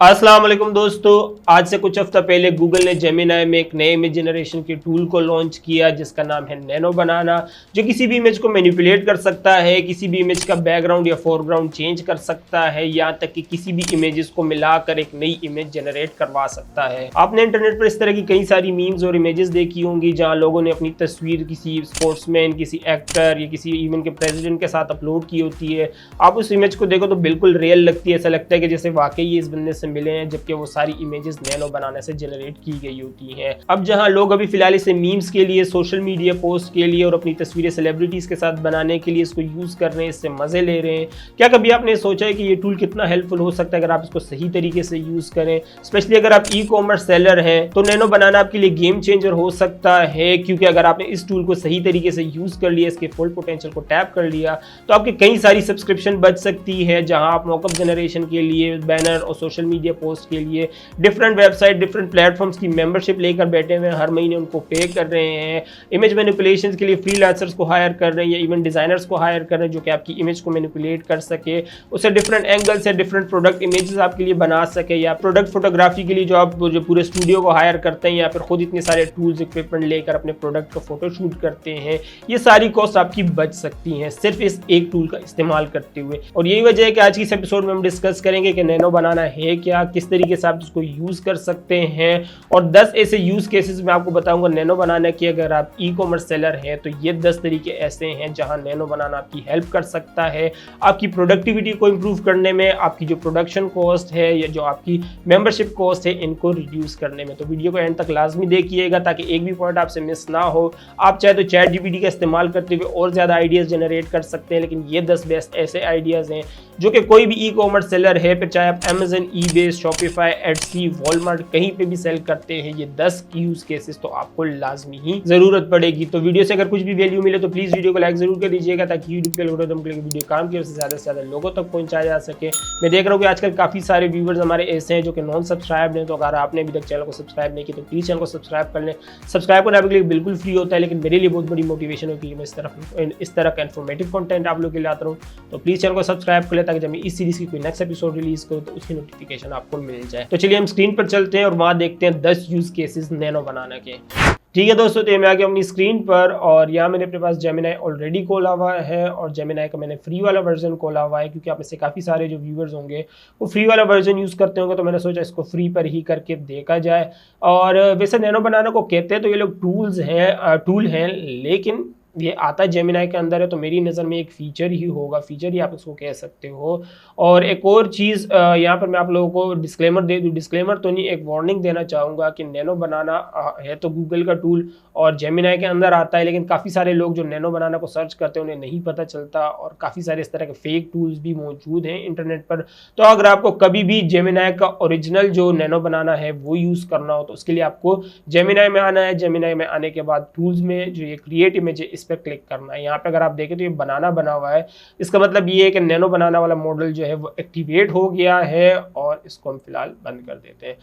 अस्सलाम वालेकुम दोस्तों, आज से कुछ हफ्ता पहले गूगल ने जेमिनाई में एक नए इमेज जनरेशन के टूल को लॉन्च किया जिसका नाम है नैनो बनाना, जो किसी भी इमेज को मैनिपुलेट कर सकता है, किसी भी इमेज का बैकग्राउंड या फोरग्राउंड चेंज कर सकता है, यहाँ तक कि किसी भी इमेजेस को मिलाकर एक नई इमेज जनरेट करवा सकता है। आपने इंटरनेट पर इस तरह की कई सारी मीम्स और इमेजेस देखी होंगी जहाँ लोगों ने अपनी तस्वीर किसी स्पोर्ट्समैन, किसी एक्टर या किसी इवन के प्रेसिडेंट के साथ अपलोड की होती है। आप उस इमेज को देखो तो बिल्कुल रियल लगती है, ऐसा लगता है कि जैसे वाकई इस बंदे मिले हैं, जबकि वो सारी इमेजेस नैनो बनाने से जनरेट की गई होती हैं। अब जहां लोग अभी फिलहाल इसे मीम्स के लिए, सोशल मीडिया पोस्ट के लिए और अपनी तस्वीरें सेलिब्रिटीज के साथ बनाने के लिए इसको यूज कर रहे हैं, इससे मजे ले रहे हैं, क्या कभी आपने सोचा है कि ये टूल कितना हेल्पफुल हो सकता है अगर आप इसको सही तरीके से यूज करें? स्पेशली अगर आप ई कॉमर्स सेलर हैं तो नैनो बनाना आपके लिए गेम चेंजर हो सकता है, क्योंकि अगर आपने इस टूल को सही तरीके से यूज कर लिया, इसके फुल पोटेंशियल को टैप कर लिया, तो आपके कई सारी सब्सक्रिप्शन बच सकती है, जहां आप मॉकअप जनरेशन के लिए, बैनर और सोशल मीडिया पोस्ट के लिए डिफरेंट वेबसाइट, डिफरेंट प्लेटफॉर्म्स की मेंबरशिप लेकर बैठे हुए हैं, हर महीने उनको पे कर रहे हैं, इमेज मैनिपुलेशंस के लिए फ्रीलांसर्स को हायर कर रहे हैं या इवन डिजाइनर्स को हायर कर रहे हैं जो कि आपकी इमेज को मैनिपुलेट कर सके, उसे डिफरेंट एंगल से डिफरेंट प्रोडक्ट इमेजेस आपके लिए बना सके, या प्रोडक्ट फोटोग्राफी के लिए जो आप जो पूरे स्टूडियो को हायर करते हैं या फिर खुद इतने सारे टूल्स इक्विपमेंट लेकर अपने प्रोडक्ट का फोटो शूट करते हैं, ये सारी कॉस्ट आपकी बच सकती हैं सिर्फ इस एक टूल का इस्तेमाल करते हुए। और यही वजह है कि आज की इस एपिसोड में हम डिस्कस करेंगे कि नैनो बनाना है क्या, किस तरीके से आप इसको यूज कर सकते हैं, और 10 ऐसे यूज केसेस मैं आपको बताऊंगा नैनो बनाना की। अगर आप ई कॉमर्स सेलर हैं तो ये 10 तरीके ऐसे हैं जहां नैनो बनाना आपकी हेल्प कर सकता है, आपकी प्रोडक्टिविटी को इंप्रूव करने में, आपकी जो प्रोडक्शन कॉस्ट है या जो आपकी मेंबरशिप कॉस्ट है इनको रिड्यूस करने में। तो वीडियो को एंड तक लाजमी देखिएगा ताकि एक भी पॉइंट आपसे मिस ना हो। आप चाहे तो चैट जीपीटी का इस्तेमाल करते हुए और ज्यादा आइडियाज जनरेट कर सकते हैं, लेकिन ये 10 बेस्ट ऐसे आइडियाज हैं जो कि कोई भी ई कॉमर्स सेलर है, फिर चाहे आप Amazon, eBay, Shopify, Etsy, Walmart कहीं पे भी सेल करते हैं, ये 10 यूज केसेस तो आपको लाजमी ही जरूरत पड़ेगी। तो वीडियो से अगर कुछ भी वैल्यू मिले तो प्लीज वीडियो को लाइक जरूर कर दीजिएगा ताकि यूट्यूब के एल्गोरिथम के लिए वीडियो काम की से ज्यादा लोगों तक पहुंचाया जा सके। मैं देख रहा हूँ कि आजकल काफी सारे व्यूवर्स हमारे ऐसे हैं जो कि नॉन सब्सक्राइब हैं, तो अगर आपने अभी तक चैनल को सब्सक्राइब नहीं किया तो प्लीज चैनल को सब्सक्राइब कर लें। सब्सक्राइब करना आपके लिए बिल्कुल फ्री होता है, लेकिन मेरे लिए बहुत बड़ी मोटिवेशन होती है, मैं इस तरह का इन्फॉर्मेटिव कंटेंट आप लोग के लिए आता हूँ। तो प्लीज चैनल को सब्सक्राइब कर ले ताकि जब मैं इस सीरीज की कोई नेक्स्ट एपिसोड रिलीज करूँ तो उसकी नोटिफिकेशन आपको मिल जाए। तो चलिए हम स्क्रीन पर चलते हैं और वहां देखते हैं 10 यूज केसेस नैनो बनाना के। ठीक है दोस्तों, तो मैं आ गया अपनी स्क्रीन पर और यहाँ मैंने अपने पास जेमिनाई ऑलरेडी खोला हुआ है और जेमिनाई का मैंने फ्री वाला वर्जन खोला हुआ है, क्योंकि आप में से काफ़ी सारे जो व्यूवर्स होंगे वो फ्री वाला वर्जन यूज़ करते होंगे, तो मैंने सोचा इसको फ्री पर ही करके देखा जाए। और वैसे नैनो बनाना को कहते हैं तो ये लोग टूल हैं, लेकिन ये आता जेमिनाई के अंदर है, तो मेरी नज़र में एक फ़ीचर ही होगा, फ़ीचर ही आप इसको कह सकते हो। और एक और चीज़ यहाँ पर मैं आप लोगों को डिस्क्लेमर दे दूँ, डिस्क्लेमर तो नहीं, एक वार्निंग देना चाहूँगा कि नैनो बनाना है तो गूगल का टूल और जेमिनाई के अंदर आता है, लेकिन काफ़ी सारे लोग जो नैनो बनाना को सर्च करते हैं उन्हें नहीं पता चलता, और काफ़ी सारे इस तरह के फेक टूल्स भी मौजूद हैं इंटरनेट पर। तो अगर आपको कभी भी जेमिनाई का ओरिजिनल जो नैनो बनाना है वो यूज़ करना हो तो उसके लिए आपको जेमिनाई में आना है। जेमिनाई में आने के बाद टूल्स में जो ये क्रिएट इमेज है इस पर क्लिक करना है। यहाँ पे अगर आप देखें तो ये बनाना बना हुआ है, इसका मतलब ये है कि नैनो बनाना वाला मॉडल जो है वो एक्टिवेट हो गया है, और इसको हम फिलहाल बंद कर देते हैं।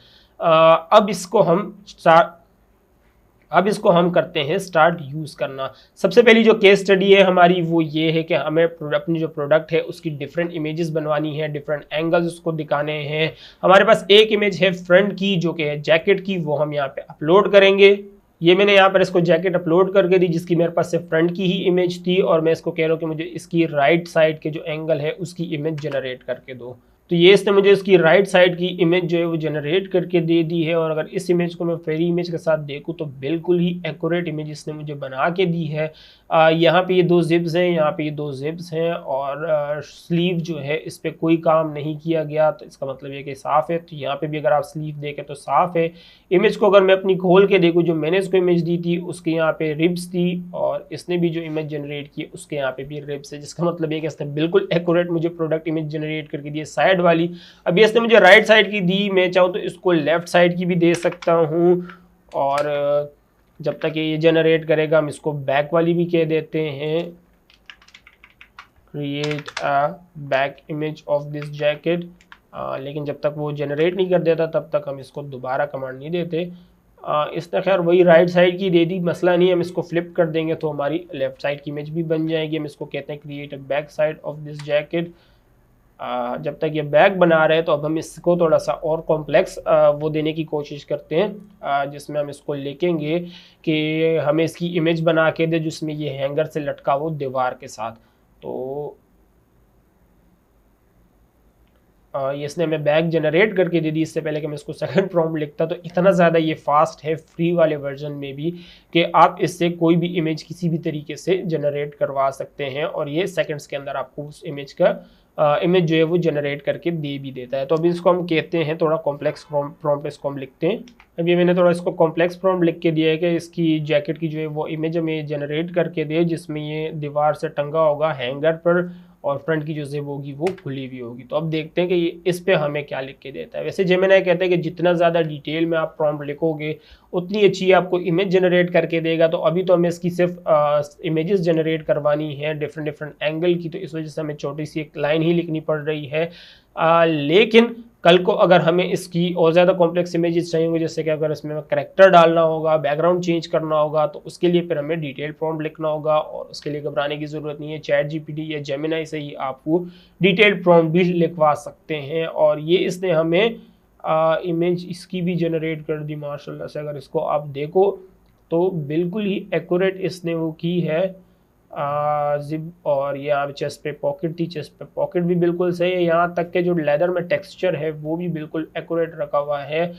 अब इसको हम करते हैं स्टार्ट यूज़ करना। सबसे पहली जो केस स्टडी है हमारी वो ये है कि हमें अपनी जो प्रोडक्ट है उसकी डिफरेंट इमेजेस बनवानी है, डिफरेंट एंगल्स उसको दिखाने हैं। हमारे पास एक इमेज है फ्रंट की जो कि है जैकेट की, वो हम यहाँ पे अपलोड करेंगे। ये मैंने यहाँ पर इसको जैकेट अपलोड करके दी जिसकी मेरे पास से फ्रंट की ही इमेज थी, और मैं इसको कह रहा हूँ कि मुझे इसकी राइट साइड के जो एंगल है उसकी इमेज जनरेट करके दो। तो ये इसने मुझे इसकी राइट साइड की इमेज जो है वो जनरेट करके दे दी है, और अगर इस इमेज को मैं फेरी इमेज के साथ देखूँ तो बिल्कुल ही एक्यूरेट इमेज इसने मुझे बना के दी है। यहाँ पे ये 2 जिप्स हैं, यहाँ पे ये 2 जिप्स हैं, और स्लीव जो है इस पर कोई काम नहीं किया गया, तो इसका मतलब ये कि साफ़ है। तो यहाँ पे भी अगर आप स्लीव देखें तो साफ़ है। इमेज को अगर मैं अपनी खोल के देखूँ, जो मैंने इसको इमेज दी थी उसके यहाँ पे रिब्स थी, और इसने भी जो इमेज जनरेट की उसके यहाँ पे भी रिब्स है, जिसका मतलब ये कि इसने बिल्कुल एक्यूरेट मुझे प्रोडक्ट इमेज जनरेट करके दी है साइड वाली। अभी इसने मुझे राइट साइड की दी, मैं चाहूँ तो इसको लेफ्ट साइड की भी दे सकता हूँ, और जब तक ये जनरेट करेगा हम इसको बैक वाली भी कह देते हैं, create a back image of this jacket. लेकिन जब तक वो जनरेट नहीं कर देता तब तक हम इसको दोबारा कमांड नहीं देते। इसने खैर वही राइट साइड की दे दी, मसला नहीं, हम इसको फ्लिप कर देंगे तो हमारी लेफ्ट साइड की इमेज भी बन जाएगी। हम इसको कहते हैं create a back side of this jacket. जब तक ये बैग बना रहे हैं तो अब हम इसको थोड़ा सा और कॉम्प्लेक्स वो देने की कोशिश करते हैं, जिसमें हम इसको लिखेंगे कि हमें इसकी इमेज बना के दे जिसमें ये हैंगर से लटका हो दीवार के साथ। तो ये इसने हमें बैग जनरेट करके दे दी। इससे पहले कि मैं इसको सेकंड प्रॉम्प्ट लिखता तो इतना ज़्यादा ये फास्ट है फ्री वाले वर्जन में भी कि आप इससे कोई भी इमेज किसी भी तरीके से जनरेट करवा सकते हैं और ये सेकंड्स के अंदर आपको उस इमेज का इमेज जो है वो जनरेट करके दे भी देता है। तो अभी इसको हम कहते हैं थोड़ा कॉम्प्लेक्स प्रॉम्प्ट इसको हम लिखते हैं। अभी मैंने थोड़ा इसको कॉम्प्लेक्स प्रॉम्प्ट लिख के दिया है कि इसकी जैकेट की जो है वो इमेज हमें जनरेट करके दे जिसमें ये दीवार से टंगा होगा हैंगर पर और फ्रंट की जो जिप होगी वो खुली हुई होगी। तो अब देखते हैं कि ये इस पे हमें क्या लिख के देता है। वैसे जेमिनी कहते हैं कि जितना ज़्यादा डिटेल में आप प्रॉम्प्ट लिखोगे उतनी अच्छी आपको इमेज जनरेट करके देगा। तो अभी तो हमें इसकी सिर्फ इमेजेस जनरेट करवानी है डिफरेंट एंगल की, तो इस वजह से हमें छोटी सी एक लाइन ही लिखनी पड़ रही है। लेकिन कल को अगर हमें इसकी और ज़्यादा कॉम्प्लेक्स इमेजेस चाहिए होंगे, जैसे कि अगर इसमें करेक्टर डालना होगा, बैकग्राउंड चेंज करना होगा, तो उसके लिए फिर हमें डिटेल प्रॉम्प्ट लिखना होगा और उसके लिए घबराने की ज़रूरत नहीं है। चैट जीपीटी या जेमिनी से ही आपको डिटेल प्रॉम्प्ट भी लिखवा सकते हैं। और ये इसने हमें इमेज इसकी भी जनरेट कर दी माशाल्लाह से। अगर इसको आप देखो तो बिल्कुल ही एक्यूरेट इसने वो की है जिप। और यहाँ चेस्ट पे पॉकेट थी, चेस्ट पे पॉकेट भी बिल्कुल सही है। यहाँ तक के जो लेदर में टेक्सचर है वो भी बिल्कुल एक्यूरेट रखा हुआ है।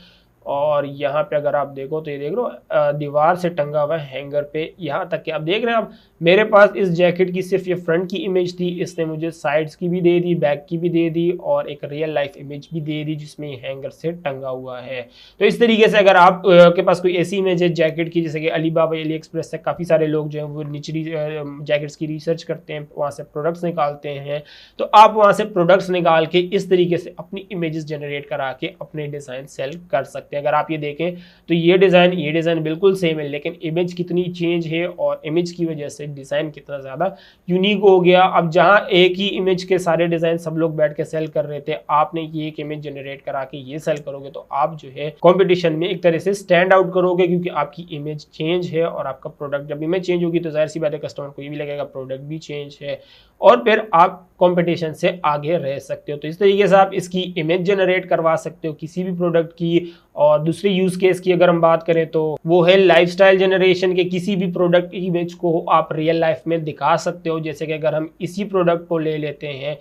और यहाँ पे अगर आप देखो तो ये देख लो दीवार से टंगा हुआ है हैंगर पे। यहाँ तक कि आप देख रहे हैं, आप मेरे पास इस जैकेट की सिर्फ ये फ्रंट की इमेज थी, इसने मुझे साइड्स की भी दे दी, बैक की भी दे दी और एक रियल लाइफ इमेज भी दे दी जिसमें ये हैंगर से टंगा हुआ है। तो इस तरीके से अगर आप के पास कोई ऐसी इमेज है जैकेट की, जैसे कि अलीबाबा अली एक्सप्रेस से काफ़ी सारे लोग जो हैं वो निचली जैकेट्स की रिसर्च करते हैं, वहाँ से प्रोडक्ट्स निकालते हैं, तो आप वहाँ से प्रोडक्ट्स निकाल के इस तरीके से अपनी इमेजेस जनरेट करा के अपने डिज़ाइन सेल कर सकते हैं। अगर आप ये देखें तो ये डिज़ाइन बिल्कुल सेम है, लेकिन इमेज कितनी चेंज है और इमेज की वजह से डिज़ाइन कितना ज़्यादा यूनिक हो गया। अब जहाँ एक ही इमेज के सारे डिज़ाइन सब लोग बैठ के सेल कर रहे थे, आपने ये एक इमेज जनरेट करा के ये सेल करोगे तो आप जो है कंपटीशन में एक तरह से स्टैंड आउट करोगे, क्योंकि आपकी इमेज चेंज है और आपका प्रोडक्ट जब इमेज चेंज होगी तो जाहिर सी बात है कस्टमर को ये भी लगेगा प्रोडक्ट भी चेंज है और फिर आप कंपटीशन से आगे रह सकते हो। तो इस तरीके से आप इसकी इमेज जनरेट करवा सकते हो किसी भी प्रोडक्ट की। और दूसरे यूज केस की अगर हम बात करें तो वो है लाइफस्टाइल जनरेशन के। किसी भी प्रोडक्ट की इमेज को आप रियल लाइफ में दिखा सकते हो। जैसे कि अगर हम इसी प्रोडक्ट को ले लेते हैं,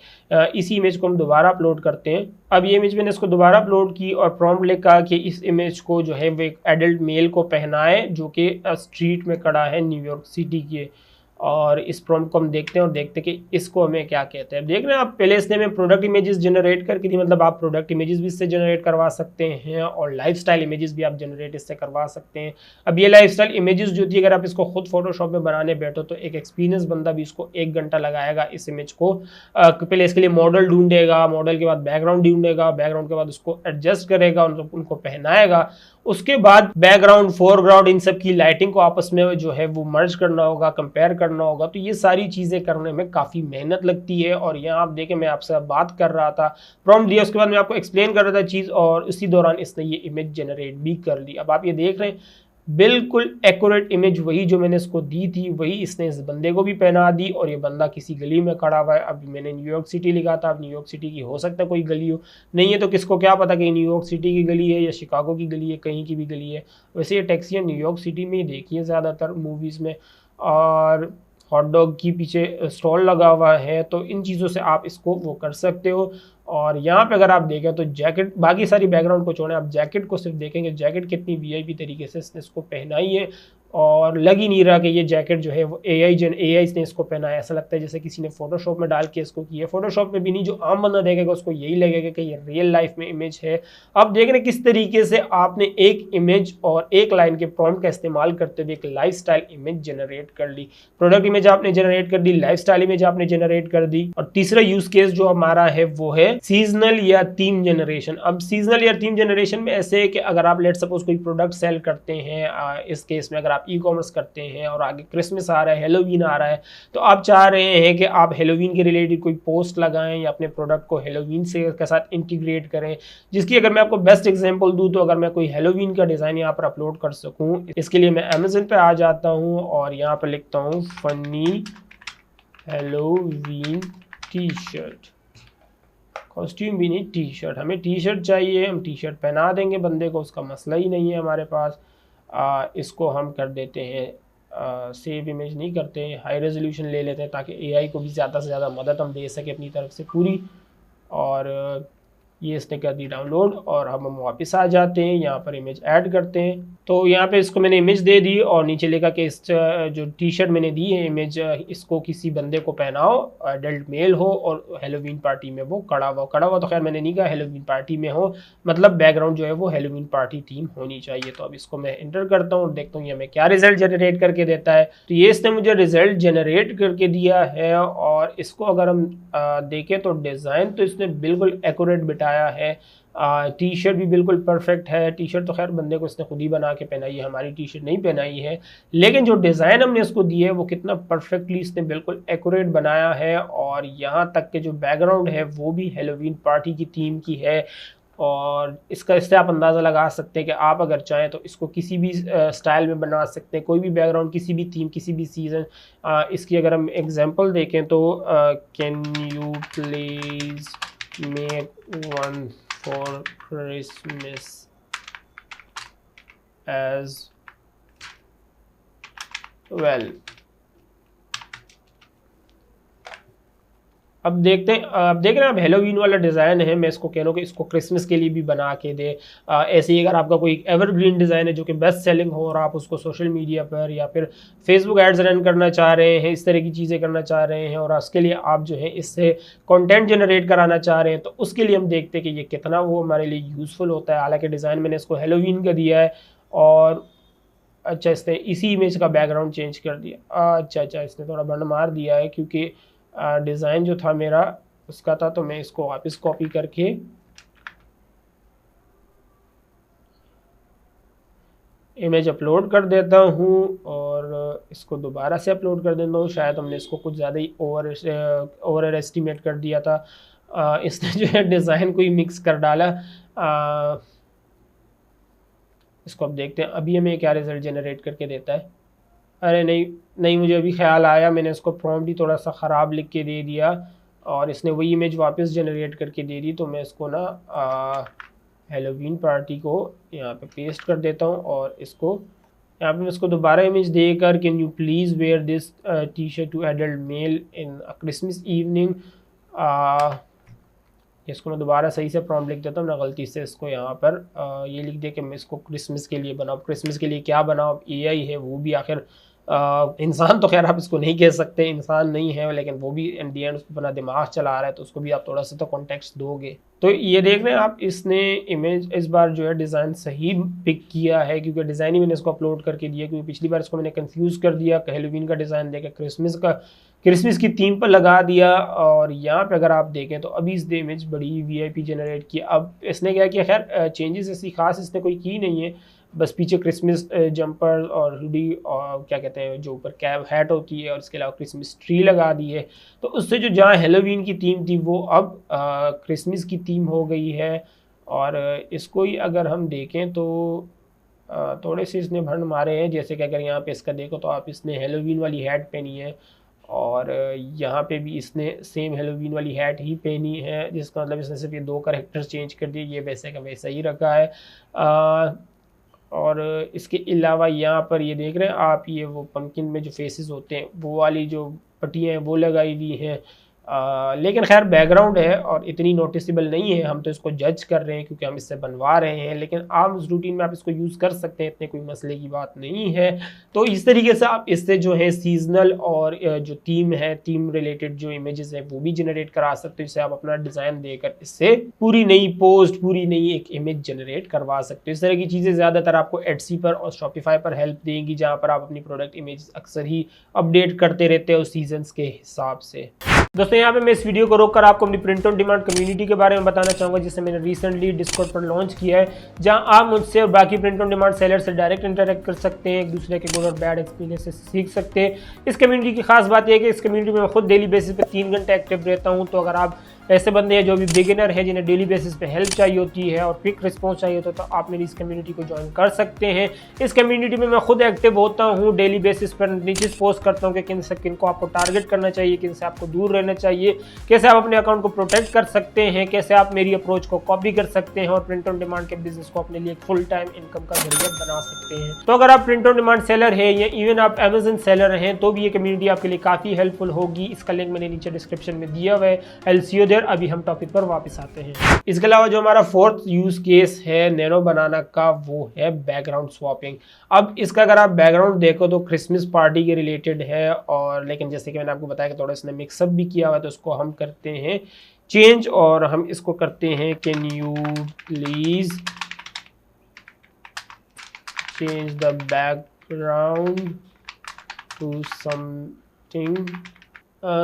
इसी इमेज को हम दोबारा अपलोड करते हैं। अब ये इमेज मैंने इसको दोबारा अपलोड की और प्रॉम्प्ट लिखा कि इस इमेज को जो है वो एक एडल्ट मेल को पहनाए जो कि स्ट्रीट में खड़ा है न्यूयॉर्क सिटी के। और इस प्रॉम्प्ट को हम देखते हैं और देखते हैं कि इसको हमें क्या कहते हैं। देख रहे हैं आप, पहले इसने हमें प्रोडक्ट इमेजेस जनरेट करके दी, मतलब आप प्रोडक्ट इमेजेस भी इससे जनरेट करवा सकते हैं और लाइफस्टाइल इमेजेस भी आप जनरेट इससे करवा सकते हैं। अब ये लाइफस्टाइल इमेजेस जो थी, अगर आप इसको खुद फोटोशॉप में बनाने बैठो तो एक एक्सपीरियंस बंदा भी इसको 1 घंटा लगाएगा इस इमेज को। पहले इसके लिए मॉडल ढूंढेगा, मॉडल के बाद बैकग्राउंड ढूंढेगा, बैकग्राउंड के बाद उसको एडजस्ट करेगा, उनको पहनाएगा, उसके बाद बैकग्राउंड फोरग्राउंड इन सब की लाइटिंग को आपस में जो है वो मर्ज करना होगा, कंपेयर करना होगा। तो ये सारी चीज़ें करने में काफ़ी मेहनत लगती है। और यहाँ आप देखें, मैं आपसे बात कर रहा था, प्रॉम्प्ट दिया, उसके बाद मैं आपको एक्सप्लेन कर रहा था चीज़ और इसी दौरान इसने ये इमेज जनरेट भी कर दी। अब आप ये देख रहे हैं बिल्कुल एक्यूरेट इमेज वही जो मैंने इसको दी थी वही इसने इस बंदे को भी पहना दी। और ये बंदा किसी गली में खड़ा हुआ है। अब मैंने न्यूयॉर्क सिटी लिखा था, अब न्यूयॉर्क सिटी की हो सकता है कोई गली हो, नहीं है तो किसको क्या पता कि न्यूयॉर्क सिटी की गली है या शिकागो की गली है, कहीं की भी गली है। वैसे ये टैक्सियाँ न्यूयॉर्क सिटी में ही देखी है ज़्यादातर मूवीज़ में। और हॉट डॉग की पीछे स्टॉल लगा हुआ है, तो इन चीज़ों से आप इसको वो कर सकते हो। और यहाँ पे अगर आप देखें तो जैकेट, बाकी सारी बैकग्राउंड को छोड़ें, आप जैकेट को सिर्फ देखेंगे, जैकेट कितनी वीआईपी तरीके से इसने इसको पहनाई है और लग ही नहीं रहा कि ये जैकेट जो है वो एआई ने इसको पहनाया। ऐसा लगता है जैसे किसी ने फोटोशॉप में डाल के इसको किया। फोटोशॉप में भी नहीं, जो आम बंदा देखेगा उसको यही लगेगा कि ये रियल लाइफ में इमेज है। अब देख रहे किस तरीके से आपने एक इमेज और एक लाइन के प्रॉम्प्ट का इस्तेमाल करते हुए एक लाइफस्टाइल इमेज जनरेट कर ली। प्रोडक्ट इमेज आपने जनरेट कर दी, लाइफस्टाइल इमेज आपने जनरेट कर दी। और तीसरा यूज केस जो हमारा है वो है सीजनल या थीम जनरेशन। अब सीजनल या थीम जनरेशन में ऐसे है कि अगर आप लेट सपोज कोई प्रोडक्ट सेल करते हैं, इस केस में अगर आप ई कॉमर्स करते हैं और आगे क्रिसमस आ रहा है, हेलोवीन आ रहा है, तो आप चाह रहे हैं कि आप हेलोवीन के रिलेटेड कोई पोस्ट लगाएं या अपने प्रोडक्ट को हेलोवीन से के साथ इंटीग्रेट करें। जिसकी अगर मैं आपको बेस्ट एग्जांपल दूं तो अगर मैं कोई हेलोवीन का डिज़ाइन यहाँ पर अपलोड कर सकूं, इसके लिए मैं अमेज़न पे आ जाता हूँ और यहाँ पर लिखता हूँ funny Halloween T shirt. Costume भी नहीं, टी शर्ट, हमें टी शर्ट चाहिए, हम टी शर्ट पहना देंगे बंदे को, उसका मसला ही नहीं है हमारे पास। इसको हम कर देते हैं सेव इमेज नहीं करते हैं, हाई रेजोल्यूशन ले लेते हैं ताकि एआई को भी ज़्यादा से ज़्यादा मदद हम दे सके अपनी तरफ से पूरी। और ये इसने कर दी डाउनलोड और अब हम वापस आ जाते हैं, यहाँ पर इमेज ऐड करते हैं। तो यहाँ पे इसको मैंने इमेज दे दी और नीचे लिखा कि इस जो टी शर्ट मैंने दी है इमेज, इसको किसी बंदे को पहनाओ, एडल्ट मेल हो और हेलोवीन पार्टी में वो खड़ा हुआ तो खैर मैंने नहीं कहा, हेलोवीन पार्टी में हो, मतलब बैकग्राउंड जो है वो हेलोवीन पार्टी थीम होनी चाहिए। तो अब इसको मैं एंटर करता हूँ और देखता हूँ ये हमें क्या रिजल्ट जनरेट करके देता है। तो ये इसने मुझे रिजल्ट जनरेट करके दिया है और इसको अगर हम देखें तो डिज़ाइन तो इसने बिल्कुल एक्यूरेट बिठाया है। टी शर्ट भी बिल्कुल परफेक्ट है। टी शर्ट तो खैर बंदे को इसने खुद ही बना के पहनाई है, हमारी टी शर्ट नहीं पहनाई है, लेकिन जो डिज़ाइन हमने इसको दी है वो कितना परफेक्टली इसने बिल्कुल एक्यूरेट बनाया है। और यहाँ तक के जो बैकग्राउंड है वो भी हेलोवीन पार्टी की थीम की है। और इससे आप अंदाज़ा लगा सकते हैं कि आप अगर चाहें तो इसको किसी भी स्टाइल में बना सकते हैं, कोई भी बैकग्राउंड, किसी भी थीम, किसी भी सीज़न। इसकी अगर हम एग्जांपल देखें तो can you please make one for Christmas as well. अब देखते हैं, अब देख रहे हैं, अब हेलोवीन वाला डिज़ाइन है, मैं इसको कह रहा हूँ कि इसको क्रिसमस के लिए भी बना के दे। ऐसे ही अगर आपका कोई एवरग्रीन डिज़ाइन है जो कि बेस्ट सेलिंग हो और आप उसको सोशल मीडिया पर या फिर फेसबुक एड्स रन करना चाह रहे हैं, इस तरह की चीज़ें करना चाह रहे हैं और उसके लिए आप जो है इससे कंटेंट जनरेट कराना चाह रहे हैं, तो उसके लिए हम देखते हैं कि ये कितना वो हमारे लिए यूज़फुल होता है। हालाँकि डिज़ाइन मैंने इसको हेलोवीन का दिया है और अच्छा इसने इसी इमेज का बैकग्राउंड चेंज कर दिया। अच्छा इसने थोड़ा बंड मार दिया है क्योंकि डिज़ाइन जो था मेरा उसका था, तो मैं इसको वापस कॉपी करके इमेज अपलोड कर देता हूँ और इसको दोबारा से अपलोड कर देता हूँ। शायद हमने इसको कुछ ज़्यादा ही ओवर एस्टिमेट कर दिया था। इसने जो है डिज़ाइन को ही मिक्स कर डाला। इसको अब देखते हैं अभी हमें क्या रिज़ल्ट जनरेट करके देता है। अरे नहीं, मुझे अभी ख्याल आया, मैंने इसको प्रॉम्प्ट ही थोड़ा सा ख़राब लिख के दे दिया और इसने वही इमेज वापस जनरेट करके दे दी। तो मैं इसको ना हेलोवीन पार्टी को यहाँ पे पेस्ट कर देता हूँ और इसको यहाँ पे मैं इसको दोबारा इमेज देकर can you please wear this T shirt to adult male in Christmas evening, इसको मैं दोबारा सही से प्रॉम्प्ट लिख देता हूँ ना, गलती से इसको यहाँ पर ये लिख दिया कि मैं इसको क्रिसमस के लिए बनाऊँ। क्रिसमस के लिए क्या बनाऊँ, एआई है वो भी आखिर इंसान तो खैर आप इसको नहीं कह सकते, इंसान नहीं है, लेकिन वो भी इन दी एंड उसको अपना दिमाग चला रहा है, तो उसको भी आप थोड़ा सा तो कॉन्टेक्स्ट दोगे। तो ये देख रहे हैं आप, इसने इमेज इस बार जो है डिज़ाइन सही पिक किया है क्योंकि डिज़ाइन ही मैंने इसको अपलोड करके दिया, क्योंकि पिछली बार इसको मैंने कंफ्यूज कर दिया, हेलोवीन का डिज़ाइन देकर क्रिसमस की थीम पर लगा दिया। और यहाँ पे अगर आप देखें तो अभी इस इमेज बड़ी वीआईपी जनरेट की। अब इसने क्या किया, खैर चेंजेस ऐसी खास इसने कोई की नहीं है, बस पीछे क्रिसमस जंपर और हुडी और क्या कहते हैं जो ऊपर कैप हैट होती है और इसके अलावा क्रिसमस ट्री लगा दी है। तो उससे जो जहाँ हेलोवीन की थीम थी वो अब क्रिसमस की थीम हो गई है। और इसको ही अगर हम देखें तो थोड़े से इसने भंड मारे हैं, जैसे कि अगर यहाँ पे इसका देखो तो आप, इसने हेलोवीन वाली हैट पहनी है और यहाँ पे भी इसने सेम हेलोवीन वाली हैट ही पहनी है, जिसका मतलब इसने सिर्फ ये दो कैरेक्टर्स चेंज कर दिए, ये वैसे का वैसा ही रखा है। और इसके अलावा यहाँ पर ये देख रहे हैं आप, ये वो पंपकिन में जो फेसेस होते हैं वो वाली जो पट्टियाँ हैं वो लगाई हुई हैं, लेकिन खैर बैकग्राउंड है और इतनी नोटिसेबल नहीं है, हम तो इसको जज कर रहे हैं क्योंकि हम इससे बनवा रहे हैं, लेकिन आम रूटीन में आप इसको यूज़ कर सकते हैं, इतने कोई मसले की बात नहीं है। तो इस तरीके से आप इससे जो है सीजनल और जो थीम है, थीम रिलेटेड जो इमेजेस है वो भी जनरेट करा सकते हो, इससे आप अपना डिज़ाइन देकर इससे पूरी नई पोस्ट, पूरी नई एक इमेज जनरेट करवा सकते हो। इस तरह की चीज़ें ज़्यादातर आपको एटसी पर और शॉपिफाई पर हेल्प देंगी, जहाँ पर आप अपनी प्रोडक्ट इमेज अक्सर ही अपडेट करते रहते हो सीजन्स के हिसाब से। दोस्तों यहाँ पे मैं इस वीडियो को रोककर आपको अपनी प्रिंट ऑन डिमांड कम्युनिटी के बारे में बताना चाहूँगा, जिसे मैंने रिसेंटली डिस्कॉर्ड पर लॉन्च किया है, जहाँ आप मुझसे और बाकी प्रिंट ऑन डिमांड सेलर से डायरेक्ट इंटरेक्ट कर सकते हैं, एक दूसरे के गुड और बैड एक्सपीरियंस से सीख सकते हैं। इस कम्युनिटी की खास बात यह है कि इस कम्युनिटी में मैं खुद डेली बेसिस पे 3 घंटे एक्टिव रहता हूँ। तो अगर आप ऐसे बंदे हैं जो भी बिगिनर है, जिन्हें डेली बेसिस पे हेल्प चाहिए होती है और क्विक रिस्पॉन्स चाहिए होता है, तो आप मेरी इस कम्युनिटी को ज्वाइन कर सकते हैं। इस कम्युनिटी में मैं खुद एक्टिव होता हूँ, डेली बेसिस पर नीचे पोस्ट करता हूँ कि किन से किन को आपको टारगेट करना चाहिए, किन से आपको दूर रहना चाहिए, कैसे आप अपने अकाउंट को प्रोटेक्ट कर सकते हैं, कैसे आप मेरी अप्रोच को कॉपी कर सकते हैं और प्रिंट ऑन डिमांड के बिजनेस को अपने लिए फुल टाइम इनकम का जरिया बना सकते हैं। तो अगर आप प्रिंट ऑन डिमांड सेलर है या इवन आप अमेजन सेलर हैं तो भी ये कम्युनिटी आपके लिए काफ़ी हेल्पफुल होगी। इसका लिंक मैंने नीचे डिस्क्रिप्शन में दिया हुआ है। I will see you there. अभी हम टॉपिक पर वापस आते हैं। इसके अलावा जो हमारा फोर्थ यूज केस है नैनो बनाना का, वो है बैकग्राउंड स्वैपिंग। अब इसका अगर आप बैकग्राउंड देखो तो क्रिसमस पार्टी के रिलेटेड है, और लेकिन जैसे कि मैंने आपको बताया कि थोड़ा इसने मिक्सअप भी किया हुआ है, तो इसको हम करते हैं चेंज और हम इसको करते हैं can you please change the background to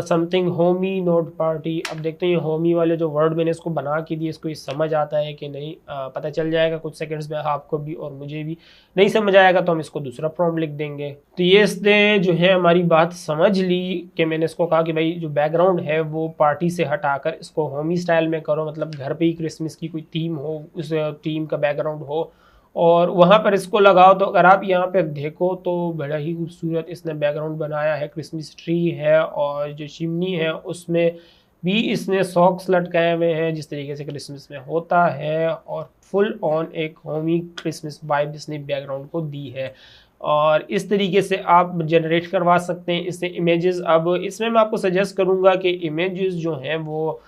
something homey note party. अब देखते हैं होमी वाले जो वर्ड मैंने इसको बना के दिए, इसको ये समझ आता है कि नहीं, पता चल जाएगा कुछ सेकंड्स में आपको भी और मुझे भी। नहीं समझ आएगा तो हम इसको दूसरा प्रॉम्प्ट लिख देंगे। तो ये इसने जो है हमारी बात समझ ली कि मैंने इसको कहा कि भाई जो बैकग्राउंड है वो पार्टी से हटाकर इसको होमी स्टाइल में करो, मतलब घर पे ही क्रिसमस की कोई थीम हो, उस थीम का बैकग्राउंड हो और वहाँ पर इसको लगाओ। तो अगर आप यहाँ पर देखो तो बड़ा ही खूबसूरत इसने बैकग्राउंड बनाया है, क्रिसमस ट्री है और जो चिमनी है उसमें भी इसने सॉक्स लटकाए हुए हैं जिस तरीके से क्रिसमस में होता है, और फुल ऑन एक होमी क्रिसमस वाइब इसने बैकग्राउंड को दी है। और इस तरीके से आप जनरेट करवा सकते हैं इससे इमेजेस। अब इसमें मैं आपको सजेस्ट करूँगा कि इमेजेस जो हैं वो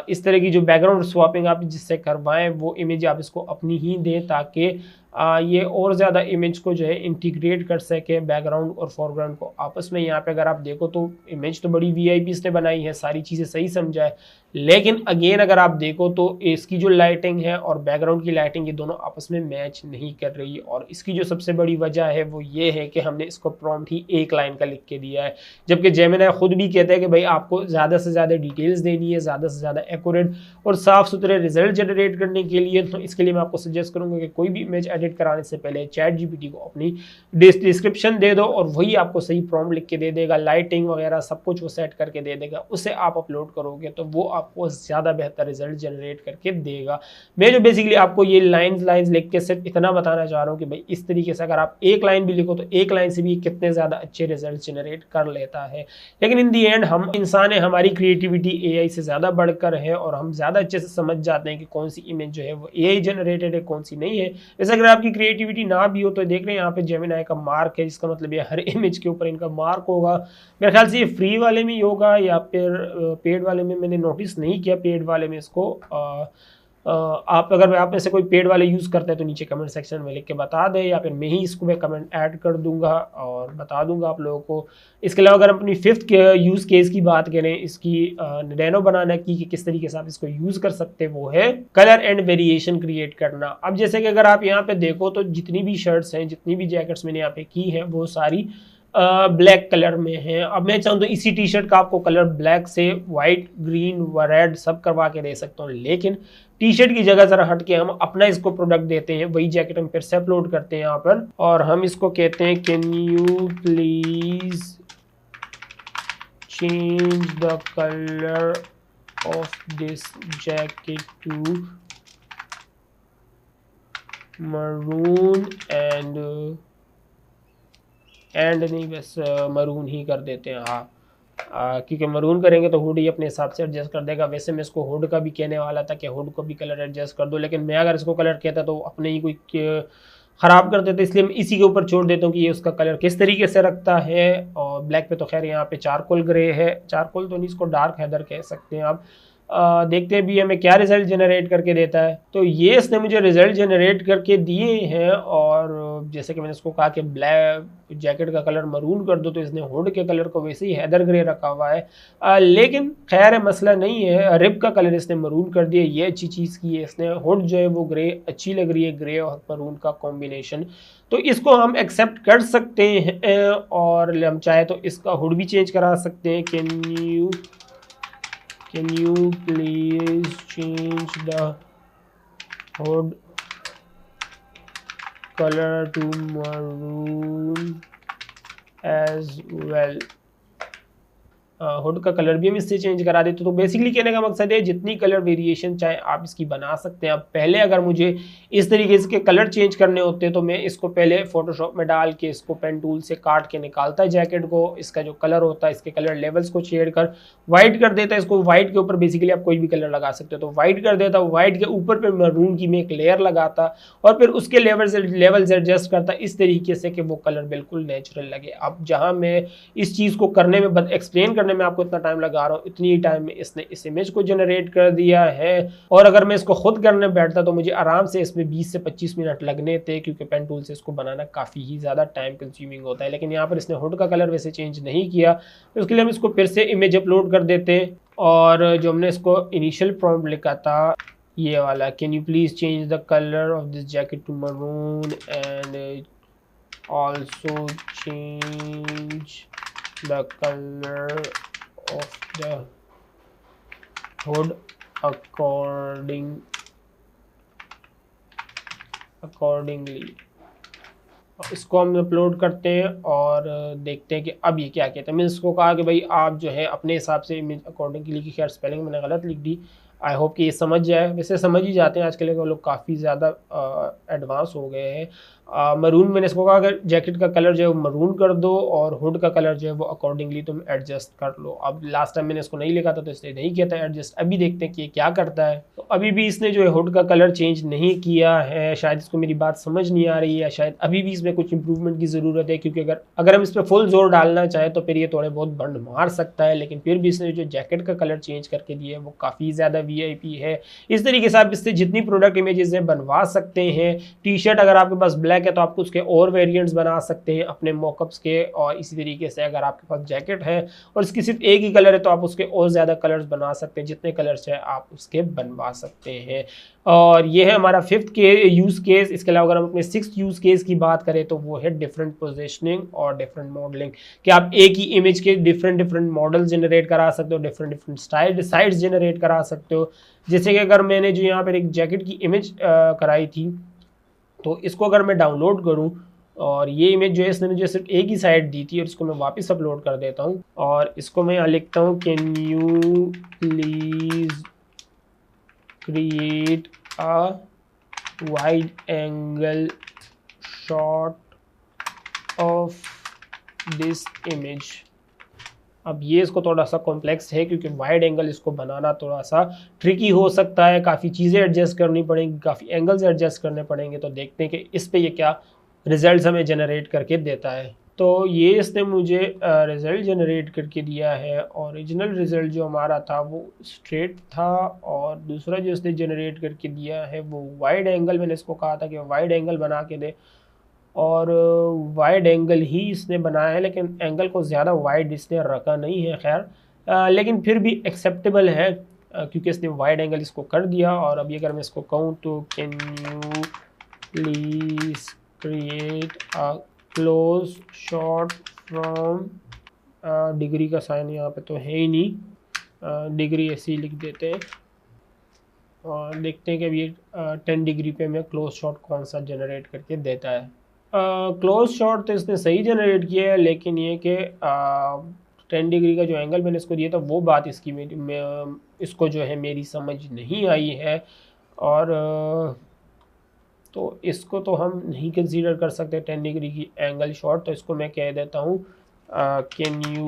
इस तरह की जो बैकग्राउंड स्वैपिंग आप जिससे करवाएं वो इमेज आप इसको अपनी ही दें, ताकि ये और ज़्यादा इमेज को जो है इंटीग्रेट कर सके बैकग्राउंड और फोरग्राउंड को आपस में। यहाँ पे अगर आप देखो तो इमेज तो बड़ी वीआईपी इसने बनाई है, सारी चीज़ें सही समझा है, लेकिन अगेन अगर आप देखो तो इसकी जो लाइटिंग है और बैकग्राउंड की लाइटिंग ये दोनों आपस में मैच नहीं कर रही। और इसकी जो सबसे बड़ी वजह है वो ये है कि हमने इसको प्रॉम्प्ट ही एक लाइन का लिख के दिया है, जबकि जेमिनी खुद भी कहता है कि भाई आपको ज़्यादा से ज़्यादा डिटेल्स देनी है, ज़्यादा से ज़्यादा एक्यूरेट और साफ़ सुथरे रिजल्ट जनरेट करने के लिए। तो इसके लिए मैं आपको सजेस्ट करूँगा कि कोई भी इमेज एडिट कराने से पहले चैट जीपीटी को अपनी डिस्क्रिप्शन दे दो और वही आपको सही प्रॉम्प्ट लिख के दे देगा, लाइटिंग वगैरह सब कुछ वो सेट करके दे देगा। उसे आप अपलोड करोगे तो वो आपको ज़्यादा बेहतर रिजल्ट जनरेट करके देगा। मैं जो बेसिकली आपको ये लाइंस लिख के सिर्फ इतना बताना चाह रहा हूँ कि भाई इस तरीके से अगर आप एक लाइन भी लिखो तो एक लाइन से भी कितने ज़्यादा अच्छे रिजल्ट जनरेट कर लेता है। लेकिन इन दी एंड हम इंसान है, हमारी क्रिएटिविटी एआई से ज़्यादा बढ़कर है और हम ज़्यादा अच्छे से समझ जाते हैं कि कौन सी इमेज जो है वो एआई जनरेटेड है, कौन सी नहीं है। वैसे अगर आपकी क्रिएटिविटी ना भी हो तो देख रहे हैं यहाँ पे जेमिनी का मार्क है, जिसका मतलब ये हर इमेज के ऊपर इनका मार्क होगा। मेरे ख्याल से ये फ्री वाले में ही होगा या फिर पेड वाले में, मैंने नोटिस नहीं किया पेड वाले में इसको। आप अगर आप में से कोई पेड वाले यूज़ करते हैं तो नीचे कमेंट सेक्शन में लिख के बता दें, या फिर मैं ही इसको मैं कमेंट ऐड कर दूंगा और बता दूंगा आप लोगों को। इसके अलावा अगर अपनी फिफ्थ यूज़ केस की बात करें इसकी नैनो बनाना की कि किस तरीके से आप इसको यूज़ कर सकते हैं, वो है कलर एंड वेरिएशन क्रिएट करना। अब जैसे कि अगर आप यहाँ पे देखो तो जितनी भी शर्ट्स हैं, जितनी भी जैकेट्स मैंने यहाँ पे की हैं वो सारी ब्लैक कलर में है। अब मैं चाहूँ तो इसी टी शर्ट का आपको कलर ब्लैक से वाइट, ग्रीन व रेड सब करवा के दे सकता हूँ, लेकिन टी शर्ट की जगह जरा हट के हम अपना इसको प्रोडक्ट देते हैं। वही जैकेट हम फिर से अपलोड करते हैं यहाँ पर और हम इसको कहते हैं can you please change the colour of this jacket to maroon and नहीं, बस मरून ही कर देते हैं। हाँ, क्योंकि मरून करेंगे तो हुड ही अपने हिसाब से एडजस्ट कर देगा। वैसे मैं इसको हुड का भी कहने वाला था कि हुड को भी कलर एडजस्ट कर दो, लेकिन मैं अगर इसको कलर कहता तो अपने ही कोई ख़राब कर देते, इसलिए मैं इसी के ऊपर छोड़ देता हूँ कि ये उसका कलर किस तरीके से रखता है। और ब्लैक पे तो खैर यहाँ पे चारकोल ग्रे है, चारकोल तो नहीं, इसको डार्क हैदर कह सकते हैं आप। देखते हैं भी हमें क्या रिज़ल्ट जनरेट करके देता है। तो ये इसने मुझे रिज़ल्ट जनरेट करके दिए हैं, और जैसे कि मैंने इसको कहा कि ब्लैक जैकेट का कलर मरून कर दो तो इसने हुड के कलर को वैसे ही हैदर ग्रे रखा हुआ है। लेकिन खैर है, मसला नहीं है, रिब का कलर इसने मरून कर दिया, ये अच्छी चीज़ की है इसने। हुड जो है वो ग्रे अच्छी लग रही है, ग्रे और मरून का कॉम्बिनेशन, तो इसको हम एक्सेप्ट कर सकते हैं। और हम चाहे तो इसका हुड भी चेंज करा सकते हैं। Can you please change the hood color to maroon as well? Hood का कलर भी हम इससे चेंज करा देते। तो बेसिकली कहने का मकसद है जितनी कलर वेरिएशन चाहे आप इसकी बना सकते हैं। अब पहले अगर मुझे इस तरीके से कलर चेंज करने होते तो मैं इसको पहले फोटोशॉप में डाल के इसको पेन टूल से काट के निकालता जैकेट को, इसका जो कलर होता है इसके कलर लेवल्स को शेड कर व्हाइट कर देता है। इसको व्हाइट के ऊपर बेसिकली आप कोई भी कलर लगा सकते हो, तो व्हाइट कर देता, व्हाइट के ऊपर पर मरून की मैं एक लेयर लगाता और फिर उसके लेवल्स एडजस्ट करता इस तरीके से कि वो कलर बिल्कुल नेचुरल लगे। अब जहाँ मैं इस चीज़ को करने में एक्सप्लेन करने में आपको इतना टाइम लगा रहा हूँ, इतनी ही टाइम में इसने इस इमेज को जनरेट कर दिया है। और अगर मैं इसको खुद करने बैठता तो मुझे आराम से इसमें 20 से 25 मिनट लगने थे, क्योंकि पेन टूल से इसको बनाना काफ़ी ही ज़्यादा टाइम कंज्यूमिंग होता है। लेकिन यहाँ पर इसने हुड का कलर वैसे चेंज नहीं किया, तो उसके लिए हम इसको फिर से इमेज अपलोड कर देते हैं। और जो हमने इसको इनिशियल प्रॉम्प्ट लिखा था ये वाला, can you please change the colour of this jacket to maroon and also change the color of the hood accordingly। इसको हम अपलोड करते हैं और देखते हैं कि अब ये क्या कहते हैं। मैंने इसको कहा कि भाई आप जो है अपने हिसाब से इमेज अकॉर्डिंगली की, खैर स्पेलिंग मैंने गलत लिख दी, आई होप कि ये समझ जाए। वैसे समझ ही जाते हैं आजकल के लोग, काफ़ी ज़्यादा एडवांस हो गए हैं। मरून मैंने इसको कहा अगर जैकेट का कलर जो है वो मरून कर दो और हुड का कलर जो है वो अकॉर्डिंगली तुम एडजस्ट कर लो। अब लास्ट टाइम मैंने इसको नहीं लिखा था तो इसलिए नहीं किया था एडजस्ट। अभी देखते हैं कि ये क्या करता है। तो अभी भी इसने जो है हुड का कलर चेंज नहीं किया है, शायद इसको मेरी बात समझ नहीं आ रही है, शायद अभी भी इसमें कुछ इंप्रूवमेंट की ज़रूरत है, क्योंकि अगर हम इस पर फुल जोर डालना चाहें तो फिर ये थोड़े बहुत बंड मार सकता है। लेकिन फिर भी इसने जो जैकेट का कलर चेंज करके दिया है वो काफ़ी ज़्यादा VIP है। इस तरीके से आप इससे जितनी प्रोडक्ट इमेजेस हैं बनवा सकते हैं। टी शर्ट अगर आपके पास ब्लैक है तो आप उसके और वेरिएंट्स बना सकते हैं अपने मॉकअप्स के, और इसी तरीके से अगर आपके पास जैकेट है और इसकी सिर्फ एक ही कलर है तो आप उसके और ज़्यादा कलर्स बना सकते हैं, जितने कलर्स है आप उसके बनवा सकते हैं। और ये है हमारा 5th यूज़ केस। इसके अलावा अगर हम अपने 6th यूज़ केस की बात करें तो वो है डिफरेंट पोजिशनिंग और डिफरेंट मॉडलिंग, कि आप एक ही इमेज के डिफरेंट मॉडल जनरेट करा सकते हो, डिफरेंट साइड्स जनरेट करा सकते हो। जैसे कि अगर मैंने जो यहाँ पर एक जैकेट की इमेज कराई थी, तो इसको अगर मैं डाउनलोड करूं और ये इमेज जो है इसने मुझे सिर्फ एक ही साइड दी थी और इसको मैं वापस अपलोड कर देता हूं और इसको मैं यहाँ लिखता हूं, can you please create a wide angle shot of this image. अब ये इसको थोड़ा सा कॉम्प्लेक्स है क्योंकि वाइड एंगल इसको बनाना थोड़ा सा ट्रिकी हो सकता है, काफ़ी चीज़ें एडजस्ट करनी पड़ेंगी, काफ़ी एंगल्स एडजस्ट करने पड़ेंगे। तो देखते हैं कि इस पे ये क्या रिजल्ट्स हमें जनरेट करके देता है। तो ये इसने मुझे रिज़ल्ट जनरेट करके दिया है। ओरिजिनल रिज़ल्ट जो हमारा था वो स्ट्रेट था और दूसरा जो इसने जनरेट करके दिया है वो वाइड एंगल। मैंने इसको कहा था कि वाइड एंगल बना के दे और वाइड एंगल ही इसने बनाया है, लेकिन एंगल को ज़्यादा वाइड इसने रखा नहीं है। खैर लेकिन फिर भी एक्सेप्टेबल है क्योंकि इसने वाइड एंगल इसको कर दिया। और अभी अगर मैं इसको कहूँ तो can you please create a close shot from, degree का साइन यहाँ पे तो है ही नहीं, डिग्री ऐसे ही लिख देते हैं और देखते हैं कि अभी 10 डिग्री पे हमें क्लोज शॉट कौन सा जनरेट करके देता है। क्लोज शॉट तो इसने सही जनरेट किया है, लेकिन ये कि 10 डिग्री का जो एंगल मैंने इसको दिया था वो बात इसकी इसको जो है मेरी समझ नहीं आई है। और तो इसको तो हम नहीं कंसीडर कर सकते 10 डिग्री की एंगल शॉट। तो इसको मैं कह देता हूँ can you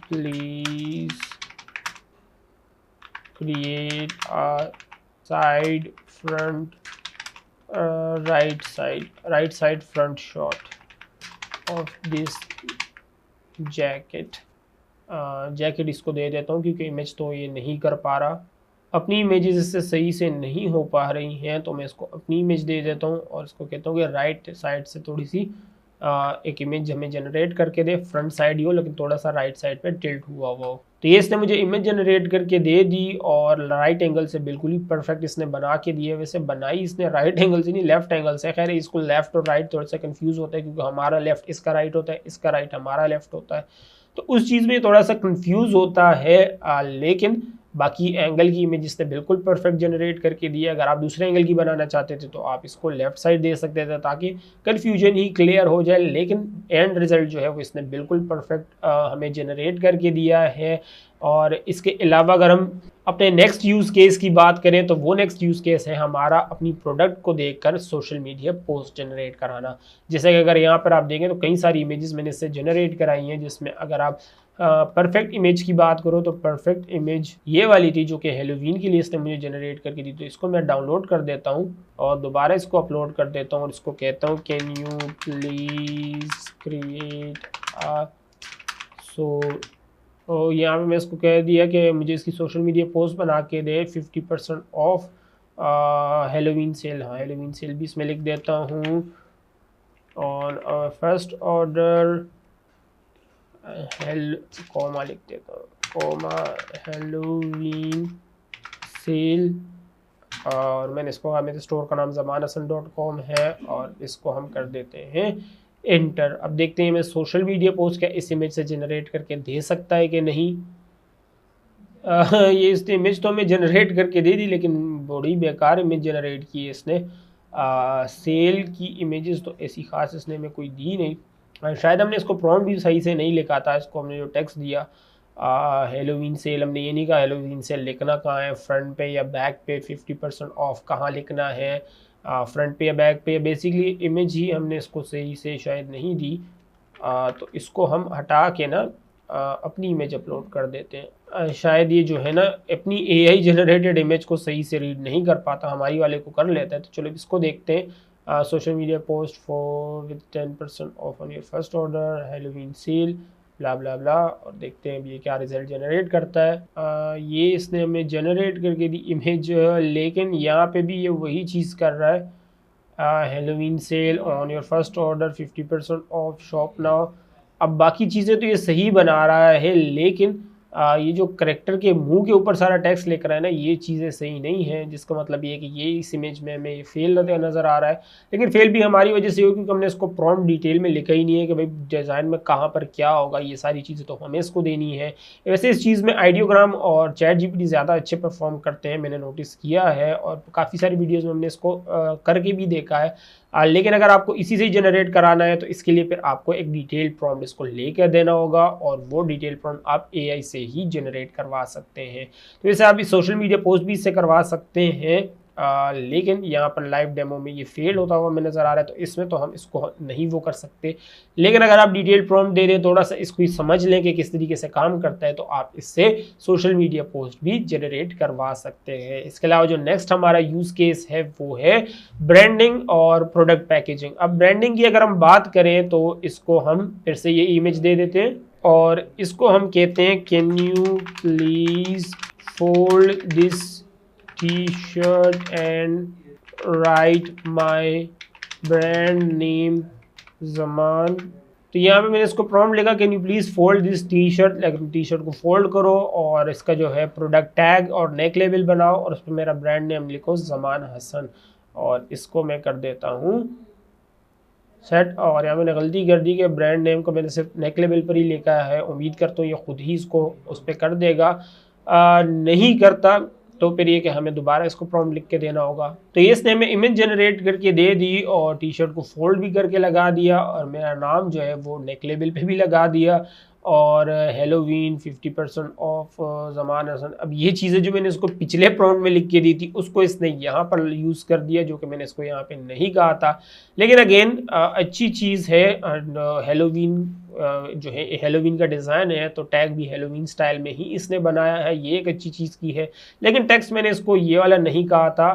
please create a side front right side front shot of this jacket. Jacket इसको दे देता हूँ क्योंकि इमेज तो ये नहीं कर पा रहा, अपनी इमेजेस इससे सही से नहीं हो पा रही हैं, तो मैं इसको अपनी इमेज दे देता हूँ और इसको कहता हूँ कि राइट साइड से थोड़ी सी एक इमेज हमें जनरेट करके दे, फ्रंट साइड ही हो लेकिन थोड़ा सा राइट साइड पे टिल्ट हुआ हुआ हो। तो ये इसने मुझे इमेज जनरेट करके दे दी और राइट एंगल से बिल्कुल ही परफेक्ट इसने बना के दिए। वैसे बनाई इसने राइट एंगल से नहीं, लेफ्ट एंगल से। खैर इसको लेफ्ट और राइट थोड़ा सा कंफ्यूज होता है क्योंकि हमारा लेफ्ट इसका राइट होता है, इसका राइट हमारा लेफ्ट होता है, तो उस चीज़ में थोड़ा सा कंफ्यूज होता है। लेकिन बाकी एंगल की इमेज इसने बिल्कुल परफेक्ट जनरेट करके दी है। अगर आप दूसरे एंगल की बनाना चाहते थे तो आप इसको लेफ्ट साइड दे सकते थे ताकि कन्फ्यूजन ही क्लियर हो जाए, लेकिन एंड रिजल्ट जो है वो इसने बिल्कुल परफेक्ट हमें जनरेट करके दिया है। और इसके अलावा अगर हम अपने नेक्स्ट यूज़ केस की बात करें तो वो नेक्स्ट यूज़ केस है हमारा अपनी प्रोडक्ट को देखकर सोशल मीडिया पोस्ट जनरेट कराना। जैसे कि अगर यहाँ पर आप देखें तो कई सारी इमेजेस मैंने इससे जनरेट कराई हैं, जिसमें अगर आप परफेक्ट इमेज की बात करो तो परफेक्ट इमेज ये वाली थी जो कि हेलोवीन के लिए इसने मुझे जनरेट करके दी। तो इसको मैं डाउनलोड कर देता हूँ और दोबारा इसको अपलोड कर देता हूँ और इसको कहता हूँ कैन यू प्लीज़ क्रिएट तो यहाँ पे मैं इसको कह दिया कि मुझे इसकी सोशल मीडिया पोस्ट बना के दे 50% ऑफ हेलोवीन सेल। हाँ, हेलोवीन सेल भी इसमें लिख देता हूँ। ऑन फर्स्ट ऑर्डर कॉमा लिख देता हूँ, कॉमा हेलोवीन सेल। और मैंने इसको मेरे स्टोर का नाम zamanhasan.com है और इसको हम कर देते हैं एंटर। अब देखते हैं मैं सोशल मीडिया पोस्ट क्या इस इमेज से जनरेट करके दे सकता है कि नहीं। ये इस इमेज तो हमें जनरेट करके दे दी, लेकिन बड़ी बेकार इमेज जनरेट की है इसने। सेल की इमेजेस तो ऐसी खास इसने हमें कोई दी नहीं। शायद हमने इसको प्रॉम्प्ट भी सही से नहीं लिखा था। इसको हमने जो टेक्स्ट दिया हेलोवीन सेल, हमने ये नहीं कहा हेलोवीन सेल लिखना कहाँ है, फ्रंट पे या बैक पे 50% ऑफ कहाँ लिखना है, फ्रंट पे या बैक पे। बेसिकली इमेज ही हमने इसको सही से शायद नहीं दी। तो इसको हम हटा के ना अपनी इमेज अपलोड कर देते हैं। शायद ये जो है ना अपनी AI जनरेटेड इमेज को सही से रीड नहीं कर पाता, हमारी वाले को कर लेता है। तो चलो इसको देखते हैं। Social media post for with 10% off on your first order Halloween sale blah blah blah, और देखते हैं ये क्या रिजल्ट जनरेट करता है। ये इसने हमें जनरेट करके दी इमेज, लेकिन यहाँ पे भी ये वही चीज़ कर रहा है, Halloween sale on your first order 50% off shop now. अब बाकी चीज़ें तो ये सही बना रहा है, लेकिन ये जो करेक्टर के मुंह के ऊपर सारा टेक्स्ट लेकर है ना, ये चीज़ें सही नहीं है, जिसका मतलब ये है कि ये इस इमेज में हमें फेल नज़र आ रहा है। लेकिन फेल भी हमारी वजह से हो क्योंकि हमने इसको प्रॉम्प्ट डिटेल में लिखा ही नहीं है कि भाई डिज़ाइन में कहाँ पर क्या होगा, ये सारी चीज़ें तो हमें इसको देनी है। वैसे इस चीज़ में आइडियोग्राम और ChatGPT ज़्यादा अच्छे परफॉर्म करते हैं, मैंने नोटिस किया है, और काफ़ी सारी वीडियोज़ में हमने इसको करके भी देखा है। लेकिन अगर आपको इसी से ही जनरेट कराना है तो इसके लिए फिर आपको एक डिटेल प्रॉम्प्ट इसको लेकर देना होगा, और वो डिटेल प्रॉम्प्ट आप AI से ही जनरेट करवा सकते हैं। तो वैसे आप इस सोशल मीडिया पोस्ट भी इससे करवा सकते हैं, लेकिन यहाँ पर लाइव डेमो में ये फेल होता हुआ हमें नज़र आ रहा है, तो इसमें तो हम इसको नहीं वो कर सकते। लेकिन अगर आप डिटेल प्रॉम्प्ट दे दें, थोड़ा सा इसको समझ लें कि किस तरीके से काम करता है, तो आप इससे सोशल मीडिया पोस्ट भी जनरेट करवा सकते हैं। इसके अलावा जो नेक्स्ट हमारा यूज़ केस है वो है ब्रांडिंग और प्रोडक्ट पैकेजिंग। अब ब्रांडिंग की अगर हम बात करें तो इसको हम फिर से ये इमेज दे देते हैं और इसको हम कहते हैं can you please fold this T-shirt and write my brand name Zaman। तो यहाँ पे मैंने इसको प्रॉम्प्ट लिखा can you please fold this T-shirt, T-shirt को फोल्ड करो और इसका जो है प्रोडक्ट टैग और नेक लेबल बनाओ और उस पर मेरा ब्रांड नेम लिखो ज़मान हसन, और इसको मैं कर देता हूँ सेट। और यहाँ मैंने गलती कर दी कि ब्रांड नेम को मैंने सिर्फ नेक लेबल पर ही लिखा है, उम्मीद करता हूँ ये खुद ही इसको उस पर कर देगा। नहीं करता तो फिर ये कि हमें दोबारा इसको प्रॉम्प्ट लिख के देना होगा। तो ये इसने हमें इमेज जनरेट करके दे दी और T-shirt को फोल्ड भी करके लगा दिया और मेरा नाम जो है वो नेक लेबल पे भी लगा दिया और हेलोवीन 50% ऑफ ज़मान हसन। अब ये चीज़ें जो मैंने इसको पिछले प्रॉम्प्ट में लिख के दी थी उसको इसने यहाँ पर यूज़ कर दिया, जो कि मैंने इसको यहाँ पे नहीं कहा था। लेकिन अगेन अच्छी चीज़ है, हेलोवीन जो है हेलोवीन का डिज़ाइन है तो टैग भी हेलोवीन स्टाइल में ही इसने बनाया है, ये एक अच्छी चीज़ की है। लेकिन टेक्स्ट मैंने इसको ये वाला नहीं कहा था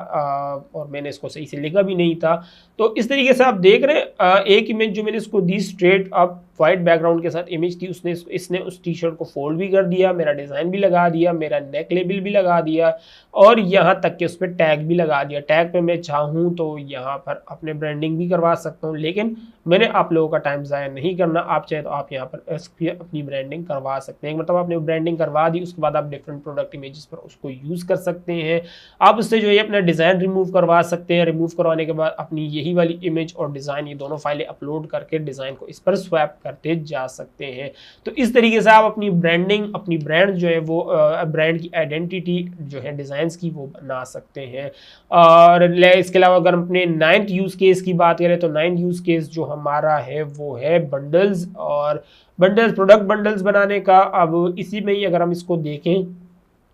और मैंने इसको सही से लिखा भी नहीं था। तो इस तरीके से आप देख रहे हैं एक इमेज जो मैंने इसको दी स्ट्रेट अप वाइट बैकग्राउंड के साथ इमेज थी, इसने उस T-shirt को फोल्ड भी कर दिया, मेरा डिज़ाइन भी लगा दिया, मेरा नेक लेबल भी लगा दिया और यहाँ तक कि उस पर टैग भी लगा दिया। टैग पे मैं चाहूँ तो यहाँ पर अपने ब्रांडिंग भी करवा सकता हूँ, लेकिन मैंने आप लोगों का टाइम ज़ाया नहीं करना। आप चाहे तो आप यहाँ पर अपनी ब्रांडिंग करवा सकते हैं, मतलब आपने ब्रांडिंग करवा दी उसके बाद आप डिफरेंट प्रोडक्ट इमेजेस पर उसको यूज़ कर सकते हैं। आप उससे जो है अपना डिज़ाइन रिमूव करवा सकते हैं। रिमूव करवाने के बाद अपनी यही वाली इमेज और डिज़ाइन ये दोनों फाइलें अपलोड करके डिज़ाइन को इस पर स्वैप करते जा सकते हैं। तो इस तरीके से आप अपनी ब्रांडिंग, अपनी ब्रांड जो है वो ब्रांड की आइडेंटिटी जो है डिज़ाइंस की वो बना सकते हैं। और इसके अलावा अगर हम अपने 9th यूज़ केस की बात करें तो 9th यूज़ केस जो हमारा है वो है बंडल्स, और बंडल्स, प्रोडक्ट बंडल्स बनाने का। अब इसी में ही अगर हम इसको देखें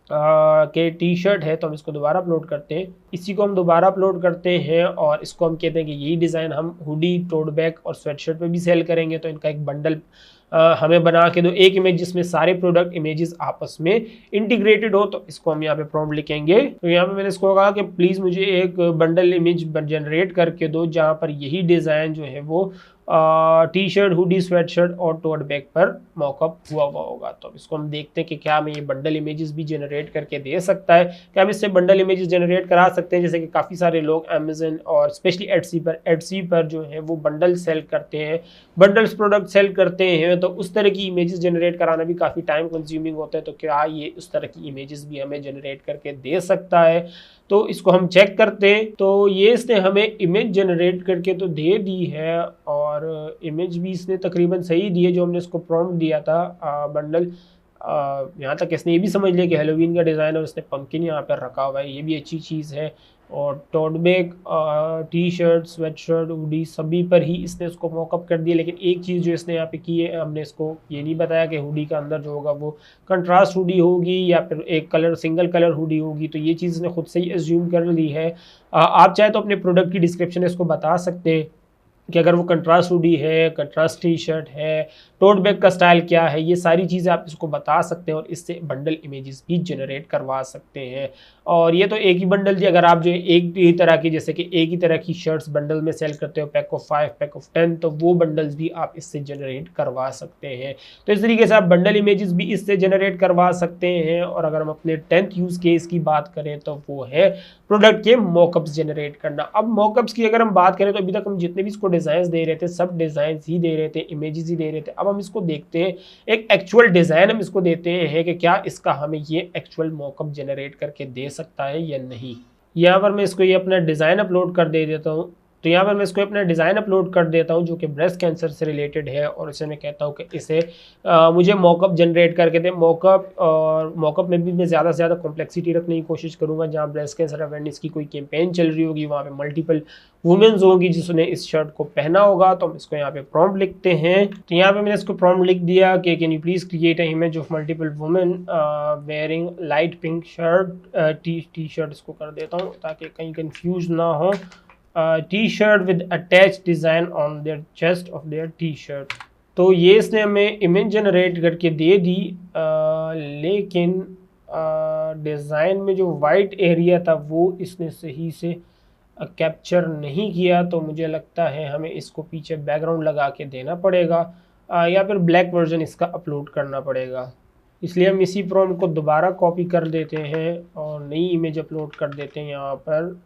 कि टी शर्ट है तो हम इसको दोबारा अपलोड करते हैं, इसी को हम दोबारा अपलोड करते हैं और इसको हम कहते हैं कि यही डिज़ाइन हम हुडी, टोट बैग और स्वेटशर्ट पे भी सेल करेंगे। तो इनका एक बंडल हमें बना के दो, एक इमेज जिसमें सारे प्रोडक्ट इमेजेस आपस में इंटीग्रेटेड हो। तो इसको हम यहाँ पे प्रॉम्प्ट लिखेंगे। तो यहाँ पे मैंने इसको कहा कि प्लीज़ मुझे एक बंडल इमेज जनरेट करके दो जहाँ पर यही डिज़ाइन जो है वो टी शर्ट, हुडी, स्वेटशर्ट और टोट बैग पर मॉकअप हुआ होगा। तो इसको हम देखते हैं कि क्या हमें ये बंडल इमेजेस भी जनरेट करके दे सकता है। क्या हम इससे बंडल इमेजेस जनरेट करा सकते हैं? जैसे कि काफ़ी सारे लोग अमेजन और स्पेशली एटसी पर जो है वो बंडल सेल करते हैं, बंडल्स प्रोडक्ट सेल करते हैं। तो उस तरह की इमेजेस जनरेट कराना भी काफ़ी टाइम कंज्यूमिंग होता है। तो क्या ये उस तरह की इमेजेस भी हमें जनरेट करके दे सकता है? तो इसको हम चेक करते हैं। तो ये इसने हमें इमेज जनरेट करके तो दे दी है, और इमेज भी इसने तकरीबन सही दी है जो हमने इसको प्रॉम्प्ट दिया था। बंडल यहाँ तक इसने ये भी समझ लिया कि हेलोवीन का डिज़ाइन है और उसने पंपकिन यहाँ पर रखा हुआ है, ये भी अच्छी चीज़ है। और tote bag, T shirt, sweatshirt, hoodie सभी पर ही इसने उसको मॉकअप कर दिया। लेकिन एक चीज़ जो इसने यहाँ पे की है, हमने इसको ये नहीं बताया कि हुडी का अंदर जो होगा वो कंट्रास्ट हुडी होगी या फिर एक कलर, सिंगल कलर हुडी होगी। तो ये चीज़ इसने खुद से ही एज्यूम कर ली है। आप चाहे तो अपने प्रोडक्ट की डिस्क्रिप्शन इसको बता सकते हैं कि अगर वो कंट्रास्ट हुडी है, कंट्रास्ट टी शर्ट है, टोट बैग का स्टाइल क्या है, ये सारी चीज़ें आप इसको बता सकते हैं और इससे बंडल इमेजेस भी जनरेट करवा सकते हैं। और ये तो एक ही बंडल थी। अगर आप जो है एक ही तरह की, जैसे कि एक ही तरह की शर्ट्स बंडल में सेल करते हो, पैक ऑफ 5, पैक ऑफ 10, तो वो बंडल्स भी आप इससे जनरेट करवा सकते हैं। तो इस तरीके से आप बंडल इमेजेस भी इससे जनरेट करवा सकते हैं। और अगर हम अपने 10th यूज़ केस की बात करें तो वो है प्रोडक्ट के मॉकअप्स जनरेट करना। अब मॉकअप्स की अगर हम बात करें तो अभी तक हम जितने भी इसको डिज़ाइंस दे रहे थे सब डिज़ाइंस ही दे रहे थे, इमेजेस ही दे रहे थे। अब हम इसको देखते हैं, एक एक्चुअल डिज़ाइन हम इसको देते हैं कि क्या इसका हमें ये एक्चुअल मॉकअप जनरेट करके दे सकता है या नहीं। यहाँ पर मैं इसको ये अपना डिज़ाइन अपलोड कर दे देता हूँ। तो यहाँ पर मैं इसको अपना डिज़ाइन अपलोड कर देता हूँ जो कि ब्रेस्ट कैंसर से रिलेटेड है, और इसे मैं कहता हूँ कि इसे मुझे मॉकअप जनरेट करके दे। मॉकअप, और मॉकअप में भी मैं ज़्यादा से ज़्यादा कॉम्प्लेक्सिटी रखने की कोशिश करूँगा। जहाँ ब्रेस्ट कैंसर अवेयरनेस की कोई कैंपेन चल रही होगी, वहाँ पे मल्टीपल वुमेन्स होगी जिसने इस शर्ट को पहना होगा। तो हम इसको यहाँ पे प्रॉम्प्ट लिखते हैं। तो यहाँ पे मैंने इसको प्रॉम्प्ट लिख दिया कि can you please create a image of multiple women wearing light pink shirt, T shirt इसको कर देता हूँ ताकि कहीं कंफ्यूज ना हो। T-shirt with attached design on their chest of their T-shirt। तो ये इसने हमें इमेज जनरेट करके दे दी, लेकिन डिज़ाइन में जो वाइट एरिया था वो इसने सही से कैप्चर नहीं किया। तो मुझे लगता है हमें इसको पीछे बैकग्राउंड लगा के देना पड़ेगा, या फिर ब्लैक वर्जन इसका अपलोड करना पड़ेगा। इसलिए हम इसी प्रॉम्प्ट को दोबारा कॉपी कर देते हैं और नई इमेज अपलोड कर देते हैं यहाँ पर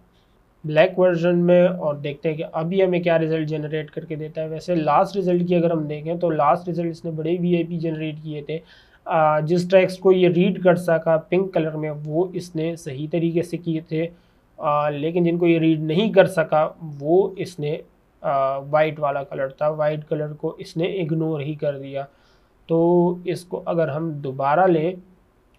ब्लैक वर्जन में, और देखते हैं कि अभी हमें क्या रिज़ल्ट जनरेट करके देता है। वैसे लास्ट रिज़ल्ट की अगर हम देखें तो लास्ट रिज़ल्ट इसने बड़े वीआईपी जनरेट किए थे। जिस टेक्स्ट को ये रीड कर सका पिंक कलर में वो इसने सही तरीके से किए थे, लेकिन जिनको ये रीड नहीं कर सका वो इसने वाइट वाला कलर था, वाइट कलर को इसने इग्नोर ही कर दिया। तो इसको अगर हम दोबारा लें,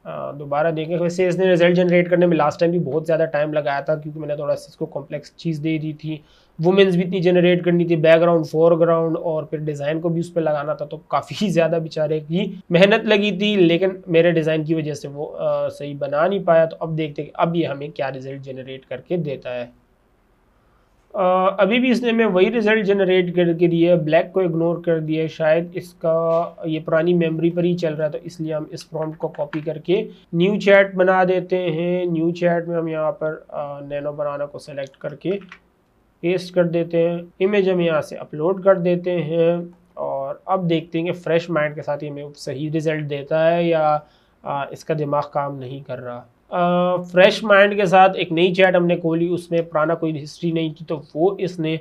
दोबारा देखें, वैसे इसने रिजल्ट जनरेट करने में लास्ट टाइम भी बहुत ज़्यादा टाइम लगाया था क्योंकि मैंने थोड़ा सा इसको कॉम्प्लेक्स चीज़ दे दी थी। वुमेन्स भी इतनी जनरेट करनी थी, बैकग्राउंड, फोरग्राउंड और फिर डिज़ाइन को भी उस पर लगाना था, तो काफ़ी ज़्यादा बेचारे की मेहनत लगी थी। लेकिन मेरे डिज़ाइन की वजह से वो सही बना नहीं पाया। तो अब देखते हैं कि अब ये हमें क्या रिज़ल्ट जनरेट करके देता है। अभी भी इसने हमें वही रिज़ल्ट जनरेट करके दिया, ब्लैक को इग्नोर कर दिया। शायद इसका ये पुरानी मेमोरी पर ही चल रहा है, तो इसलिए हम इस प्रॉम्प्ट को कॉपी करके न्यू चैट बना देते हैं। न्यू चैट में हम यहाँ पर नैनो बनाना को सेलेक्ट करके पेस्ट कर देते हैं, इमेज हम यहाँ से अपलोड कर देते हैं, और अब देखते हैं कि फ्रेश माइंड के साथ ये हमें सही रिज़ल्ट देता है या इसका दिमाग काम नहीं कर रहा। फ्रेश माइंड के साथ एक नई चैट हमने खोली, उसमें पुराना कोई हिस्ट्री नहीं थी, तो वो इसने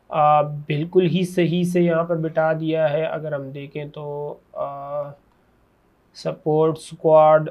बिल्कुल ही सही से यहाँ पर बिठा दिया है। अगर हम देखें तो support squad,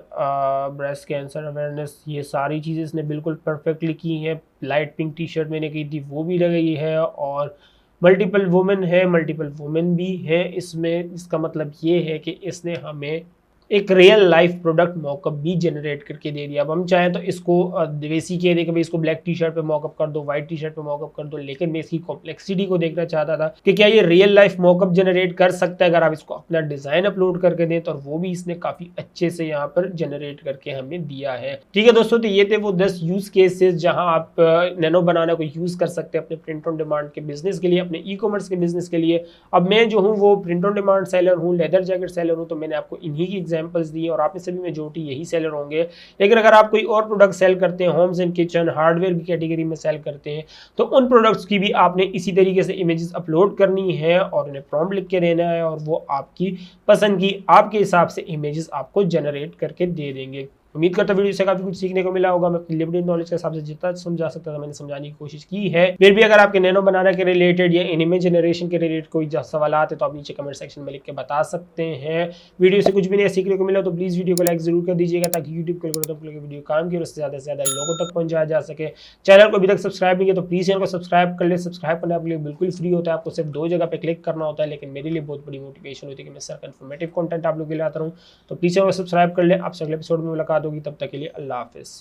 breast cancer awareness, ये सारी चीज़ें इसने बिल्कुल परफेक्टली की हैं। लाइट पिंक टी शर्ट मैंने की थी वो भी लगाई है, और मल्टीपल वुमेन है, मल्टीपल वुमेन भी है इसमें। इसका मतलब ये है कि इसने हमें एक रियल लाइफ प्रोडक्ट मॉकअप भी जनरेट करके दे दिया। अब हम चाहें तो इसको वैसी कह दे कि भाई इसको ब्लैक टी शर्ट पे मॉकअप कर दो, व्हाइट टी शर्ट पे मॉकअप कर दो, लेकिन मैं इसकी कॉम्प्लेक्सिटी को देखना चाहता था कि क्या ये रियल लाइफ मॉकअप जनरेट कर सकता है अगर आप इसको अपना डिजाइन अपलोड करके दें, तो वो भी इसने काफी अच्छे से यहाँ पर जनरेट करके हमें दिया है। ठीक है दोस्तों, तो ये थे वो 10 यूज केसेस जहां आप नैनो बनाना को यूज कर सकते हैं अपने प्रिंट ऑन डिमांड के बिजनेस के लिए, अपने ई कॉमर्स के बिजनेस के लिए। अब मैं जो हूँ वो प्रिंट ऑन डिमांड सेलर हूँ, लेदर जैकेट सेलर हूँ, तो मैंने आपको इन्हीं की एग्जांपल्स दी और आप में से भी मेजॉरिटी यही सेलर होंगे। लेकिन अगर आप कोई और प्रोडक्ट सेल करते हैं, होम्स एंड किचन हार्डवेयर की कैटेगरी में सेल करते हैं, तो उन प्रोडक्ट्स की भी आपने इसी तरीके से इमेजेस अपलोड करनी है और उन्हें प्रॉम्प्ट लिख के देना है, और वो आपकी पसंद की आपके हिसाब से इमेजेस आपको जनरेट करके दे देंगे। उम्मीद करता हूं वीडियो से काफी कुछ सीखने को मिला होगा। मैं अपनी लिमिटेड नॉलेज के हिसाब से जितना समझा सकता था मैंने समझाने की कोशिश की है। फिर भी अगर आपके नैनो बनाना के रिलेटेड या इमेज जनरेशन के रिलेटेड कोई सवाल है तो आप नीचे कमेंट सेक्शन में लिख के बता सकते हैं। वीडियो से कुछ भी नहीं सीखने को मिला तो प्लीज वीडियो को लाइक जरूर कर दीजिएगा, ताकि यूट्यूब के एल्गोरिथम वीडियो काम की और उससे ज्यादा लोगों तक पहुंचाया जा सके। चैनल को अभी तक सब्सक्राइब नहीं किया तो प्लीज चैनल को सब्सक्राइब कर ले। सब्सक्राइब करना आपके लिए बिल्कुल फ्री होता है, आपको सिर्फ 2 जगह पे क्लिक करना होता है, लेकिन मेरे लिए बहुत बड़ी मोटिवेशन होती है कि मैं सिर्फ इन्फॉर्मेटिव कंटेंट आप लोग के लिए आता हूँ। तो प्लीज चैनल को सब्सक्राइब कर ले। आपसे अगले एपिसोड में मुलाकात होगी, तब तक के लिए अल्लाह हाफिज़।